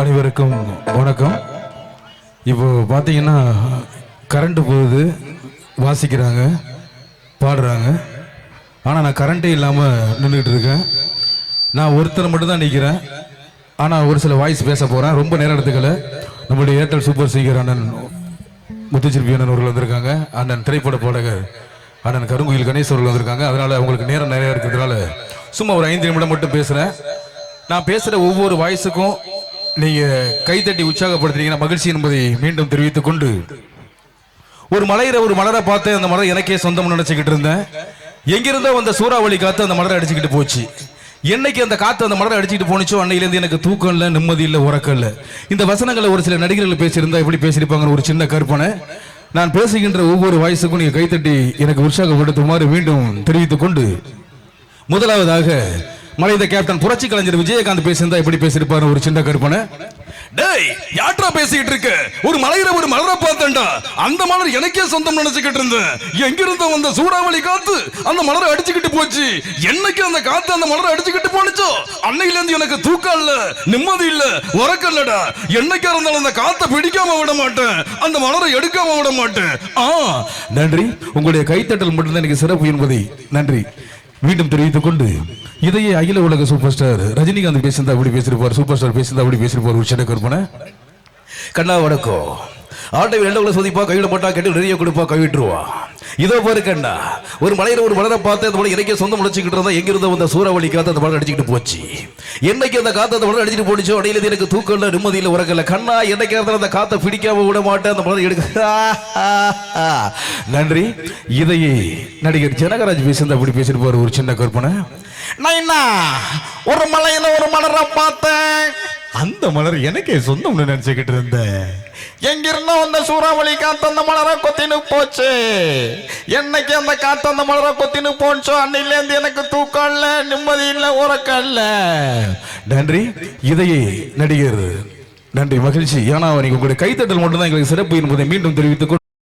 அனைவருக்கும் வணக்கம். இப்போ பார்த்தீங்கன்னா கரண்ட் போகுது, வாசிக்கிறாங்க, பாடுறாங்க. ஆனால் நான் கரண்ட்டே இல்லாமல் நின்றுட்டு இருக்கேன். நான் ஒருத்தர் மட்டும்தான் நிற்கிறேன். ஆனால் ஒரு சில வாய்ஸ் பேச போகிறேன். ரொம்ப நேரம் எடுத்துக்கல. நம்மளுடைய ஏர்டெல் சூப்பர் சிங்கர் அண்ணன் முத்துச்சிற்பி அண்ணன் அவர்கள் வந்திருக்காங்க. அண்ணன் திரைப்பட பாடகர் அண்ணன் கருங்குயில் கணேஷ் அவர்கள் வந்திருக்காங்க. அதனால் அவங்களுக்கு நேரம் நிறையா இருக்கிறதுனால சும்மா ஒரு 5 நிமிடம் மட்டும் பேசுகிறேன். நான் பேசுகிற ஒவ்வொரு வாய்ஸுக்கும் நீங்கள் கைத்தட்டி உற்சாகப்படுத்துறீங்கன்னா மகிழ்ச்சி என்பதை மீண்டும் தெரிவித்துக் கொண்டு, ஒரு மலரை பார்த்து அந்த மலர் எனக்கே சொந்தம் நினைச்சுக்கிட்டு இருந்தேன். எங்கிருந்தோ அந்த சூறாவளி காத்து அந்த மலரை அடிச்சுக்கிட்டு போச்சு. என்னைக்கு அந்த காத்து அந்த மலரை அடிச்சுக்கிட்டு போனிச்சோ அன்னையிலேருந்து எனக்கு தூக்கம் இல்லை, நிம்மதி இல்லை, உறக்கம் இல்லை. இந்த வசனங்களை ஒரு சில நடிகர்கள் பேசியிருந்தா எப்படி பேசியிருப்பாங்கன்னு ஒரு சின்ன கற்பனை. நான் பேசுகின்ற ஒவ்வொரு வாய்ஸுக்கும் நீங்கள் கைத்தட்டி எனக்கு உற்சாகப்படுத்துமாறு மீண்டும் தெரிவித்துக் கொண்டு, முதலாவதாக மலைந்த கேப்டன் புரட்சி கலைஞர் விஜயகாந்த் பேசியிருந்தா எப்படி பேசியிருப்பாரு ஒரு சின்ன கற்பனை. டேய், யாட்ரா பேசிட்டு இருக்க? ஒரு மலரை பார்த்தேன்டா, அந்த மலர் எனக்கே சொந்தம் நினைச்சுக்கிட்டு இருந்தேன். எங்கிருந்த வந்த சூறாவளி காத்து அந்த மலரை அடிச்சுக்கிட்டு போச்சு. என்னைக்கு அந்த காத்து அந்த மலரை அடிச்சுக்கிட்டு போனுச்சோ அன்னையில இருந்து எனக்கு தூக்கம் இல்ல, நிம்மதி இல்ல, உறக்கம் இல்லடா. என்னைக்கா இருந்தாலும் அந்த காத்தை பிடிக்காம விட மாட்டேன், அந்த மலரை எடுக்காம விட மாட்டேன். நன்றி. உங்களுடைய கைத்தட்டல் மட்டும்தான் எனக்கு சிறப்பு என்பதை நன்றி மீண்டும் தெரிவித்துக் கொண்டு, இதையே அகில உலக சூப்பர் ஸ்டார் ரஜினிகாந்த் பேசியிருந்தா அப்படி பேசியிருப்பார், சூப்பர் ஸ்டார் பேசியிருந்தா அப்படி பேசியிருப்பார் ஒரு சின்ன கற்பனை. கண்ணா வணக்கம். ஆட்டை ரெண்டு சோதிப்பா, கையில் போட்டா கெட்டு நிறைய கொடுப்பா, கைவிட்டுருவா. இதோ பாரு கண்ணா, ஒரு மலரை பார்த்து அந்த மலை எனக்கே சொந்தம் முடிச்சுக்கிட்டு இருந்தா எங்கிருந்தோ அந்த சூறாவளி காத்து அந்த மலர் அடிச்சுக்கிட்டு போச்சு. என்னைக்கு அந்த காத்து அந்த மலர் அடிச்சுட்டு போனிச்சோ அடையில எனக்கு தூக்கம் இல்லை, நிம்மதி இல்லை, உறக்கல. கண்ணா, என்னைக்கு இருந்தாலும் அந்த காத்தை பிடிக்காம விட மாட்டேன், அந்த மலர் எடுக்க. நன்றி. இதையே நடிகர் ஜனகராஜ் பேசியிருந்தா அப்படி பேசியிருப்பார் ஒரு சின்ன கற்பனை. ஒரு மலரை பார்த்தேன், அந்த மலர் எனக்கே சொந்தம் நினைச்சுக்கிட்டு இருந்தேன். எங்கிருந்தோ அந்த சூறாவளி காத்து அந்த மலரை கொத்தினு போச்சு. என்னைக்கு அந்த காத்து அந்த மலரை கொத்தினு போச்சோ அன்னையிலேருந்து எனக்கு தூக்கம் இல்ல, நிம்மதி இல்ல, உறக்கம் இல்ல. நன்றி. இதையே நடிகர் நன்றி, மகிழ்ச்சி. ஏன்னா நீங்க உங்களுடைய கைத்தட்டல் மட்டும்தான் எங்களுக்கு சிறப்பு என்பதை மீண்டும் தெரிவித்துக் கொண்டு